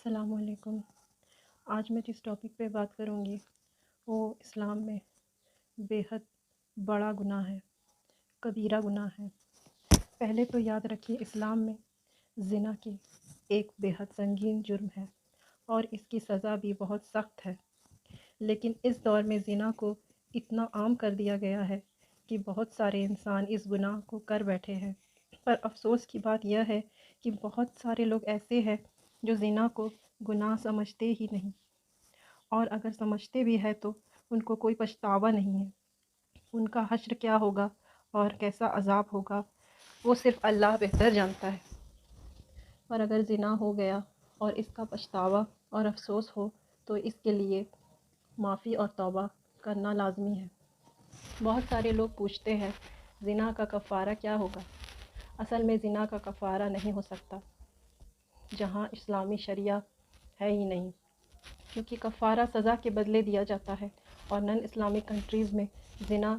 السلام علیکم۔ آج میں جس ٹاپک پہ بات کروں گی وہ اسلام میں بے حد بڑا گناہ ہے، کبیرہ گناہ ہے۔ پہلے تو یاد رکھیے اسلام میں زنا کی ایک بے حد سنگین جرم ہے اور اس کی سزا بھی بہت سخت ہے، لیکن اس دور میں زنا کو اتنا عام کر دیا گیا ہے کہ بہت سارے انسان اس گناہ کو کر بیٹھے ہیں۔ پر افسوس کی بات یہ ہے کہ بہت سارے لوگ ایسے ہیں جو زنا کو گناہ سمجھتے ہی نہیں، اور اگر سمجھتے بھی ہے تو ان کو کوئی پچھتاوا نہیں ہے۔ ان کا حشر کیا ہوگا اور کیسا عذاب ہوگا وہ صرف اللہ بہتر جانتا ہے۔ اور اگر زنا ہو گیا اور اس کا پچھتاوا اور افسوس ہو تو اس کے لیے معافی اور توبہ کرنا لازمی ہے۔ بہت سارے لوگ پوچھتے ہیں زنا کا کفارہ کیا ہوگا؟ اصل میں زنا کا کفارہ نہیں ہو سکتا جہاں اسلامی شریعہ ہے ہی نہیں، کیونکہ کفارہ سزا کے بدلے دیا جاتا ہے اور نن اسلامک کنٹریز میں زنا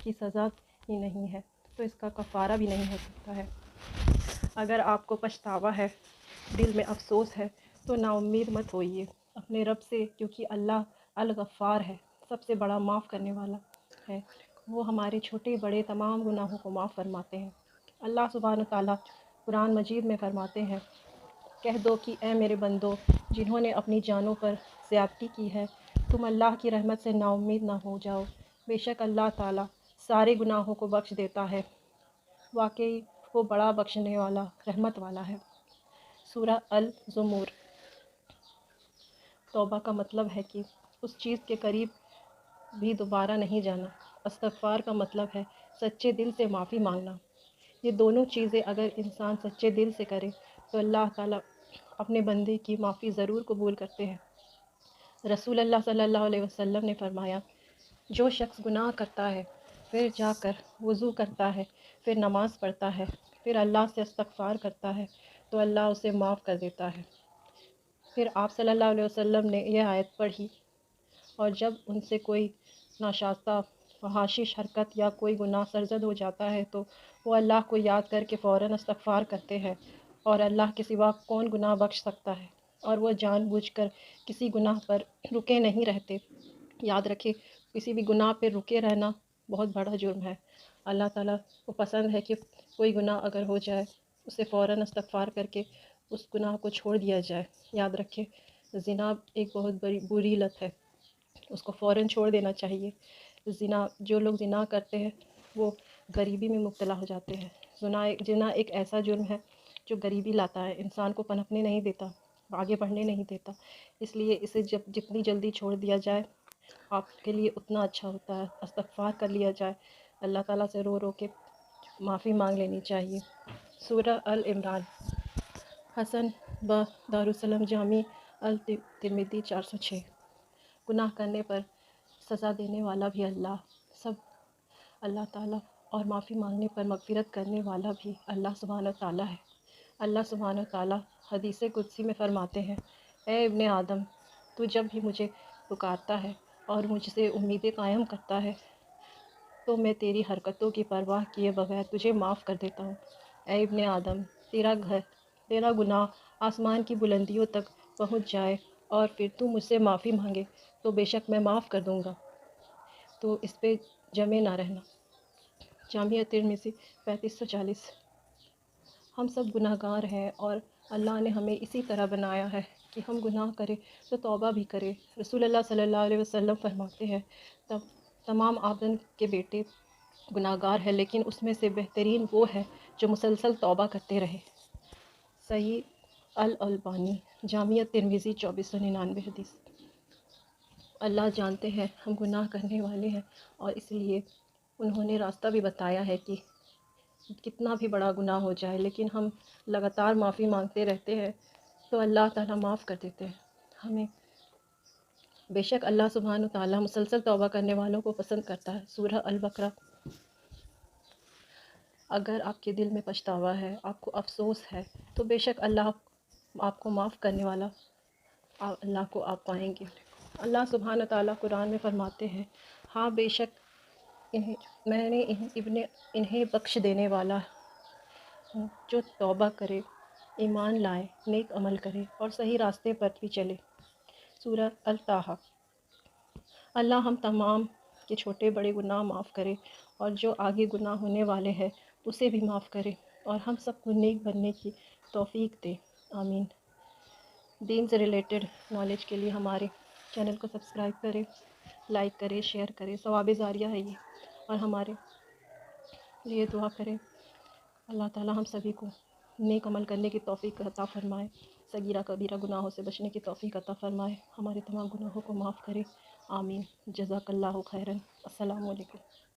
کی سزا ہی نہیں ہے، تو اس کا کفارہ بھی نہیں ہو سکتا ہے۔ اگر آپ کو پچھتاوا ہے، دل میں افسوس ہے، تو نا امید مت ہوئیے اپنے رب سے، کیونکہ اللہ الغفار ہے، سب سے بڑا معاف کرنے والا ہے۔ وہ ہمارے چھوٹے بڑے تمام گناہوں کو معاف فرماتے ہیں۔ اللہ سبحانہ تعالیٰ قرآن مجید میں فرماتے ہیں، کہہ دو کہ اے میرے بندو جنہوں نے اپنی جانوں پر زیادتی کی ہے، تم اللہ کی رحمت سے نا امید نہ ہو جاؤ، بے شک اللہ تعالیٰ سارے گناہوں کو بخش دیتا ہے، واقعی وہ بڑا بخشنے والا رحمت والا ہے۔ سورہ الزمر۔ توبہ کا مطلب ہے کہ اس چیز کے قریب بھی دوبارہ نہیں جانا۔ استغفار کا مطلب ہے سچے دل سے معافی مانگنا۔ یہ دونوں چیزیں اگر انسان سچے دل سے کرے تو اللہ تعالیٰ اپنے بندے کی معافی ضرور قبول کرتے ہیں۔ رسول اللہ صلی اللہ علیہ وسلم نے فرمایا، جو شخص گناہ کرتا ہے پھر جا کر وضو کرتا ہے، پھر نماز پڑھتا ہے، پھر اللہ سے استغفار کرتا ہے تو اللہ اسے معاف کر دیتا ہے۔ پھر آپ صلی اللہ علیہ وسلم نے یہ آیت پڑھی، اور جب ان سے کوئی ناشائستہ فحاشی حرکت یا کوئی گناہ سرزد ہو جاتا ہے تو وہ اللہ کو یاد کر کے فوراً استغفار کرتے ہیں، اور اللہ کے سوا کون گناہ بخش سکتا ہے، اور وہ جان بوجھ کر کسی گناہ پر رکے نہیں رہتے۔ یاد رکھے کسی بھی گناہ پہ رکے رہنا بہت بڑا جرم ہے۔ اللہ تعالیٰ کو پسند ہے کہ کوئی گناہ اگر ہو جائے اسے فوراً استغفار کر کے اس گناہ کو چھوڑ دیا جائے۔ یاد رکھے زنا ایک بہت بڑی بری لت ہے، اس کو فوراً چھوڑ دینا چاہیے۔ جو لوگ زنا کرتے ہیں وہ غریبی میں مبتلا ہو جاتے ہیں۔ زنا ایک ایسا جرم ہے جو غریبی لاتا ہے، انسان کو پنپنے نہیں دیتا، آگے بڑھنے نہیں دیتا، اس لیے اسے جتنی جلدی چھوڑ دیا جائے آپ کے لیے اتنا اچھا ہوتا ہے۔ استغفار کر لیا جائے، اللہ تعالیٰ سے رو رو کے معافی مانگ لینی چاہیے۔ سورہ العمران۔ حسن دارالسلام جامع الترمذی 406۔ گناہ کرنے پر سزا دینے والا بھی اللہ تعالیٰ، اور معافی مانگنے پر مغفرت کرنے والا بھی اللہ سبحانہ تعالیٰ ہے۔ اللہ سبحانہ تعالیٰ حدیث قدسی میں فرماتے ہیں، اے ابن آدم، تو جب بھی مجھے پکارتا ہے اور مجھ سے امیدیں قائم کرتا ہے تو میں تیری حرکتوں کی پرواہ کیے بغیر تجھے معاف کر دیتا ہوں۔ اے ابن آدم، تیرا گناہ آسمان کی بلندیوں تک پہنچ جائے اور پھر تو مجھ سے معافی مانگے تو بے شک میں معاف کر دوں گا، تو اس پہ جمے نہ رہنا۔ جامعہ ترمذی 3540۔ ہم سب گناہ گار ہیں اور اللہ نے ہمیں اسی طرح بنایا ہے کہ ہم گناہ کریں تو توبہ بھی کریں۔ رسول اللہ صلی اللہ علیہ وسلم فرماتے ہیں، تمام آدم کے بیٹے گناہ گار ہیں، لیکن اس میں سے بہترین وہ ہے جو مسلسل توبہ کرتے رہے۔ صحیح الالبانی۔ جامعہ ترمذی 2499 حدیث۔ اللہ جانتے ہیں ہم گناہ کرنے والے ہیں، اور اس لیے انہوں نے راستہ بھی بتایا ہے کہ کتنا بھی بڑا گناہ ہو جائے لیکن ہم لگاتار معافی مانگتے رہتے ہیں تو اللہ تعالیٰ معاف کر دیتے ہیں ہمیں۔ بے شک اللہ سبحانہ تعالیٰ مسلسل توبہ کرنے والوں کو پسند کرتا ہے۔ سورہ البقرہ۔ اگر آپ کے دل میں پچھتاوا ہے، آپ کو افسوس ہے، تو بے شک اللہ آپ کو معاف کرنے والا اللہ کو آپ پائیں گے۔ اللہ سبحانہ تعالیٰ قرآن میں فرماتے ہیں، ہاں بے شک میں نے انہیں بخش دینے والا ہوں، جو توبہ کرے، ایمان لائے، نیک عمل کرے اور صحیح راستے پر بھی چلے۔ سورہ الطٰہٰ۔ اللہ ہم تمام کے چھوٹے بڑے گناہ معاف کرے، اور جو آگے گناہ ہونے والے ہیں اسے بھی معاف کرے، اور ہم سب کو نیک بننے کی توفیق دے، آمین۔ دین سے ریلیٹڈ نالج کے لیے ہمارے چینل کو سبسکرائب کریں، لائک کریں، شیئر کریں، ثواب جاریہ ہے یہ، اور ہمارے لیے دعا کریں۔ اللہ تعالی ہم سبھی کو نیک عمل کرنے کی توفیق عطا فرمائے، صغیرہ کبیرہ گناہوں سے بچنے کی توفیق عطا فرمائے، ہمارے تمام گناہوں کو معاف کرے، آمین۔ جزاک اللہ خیرا۔ السلام علیکم۔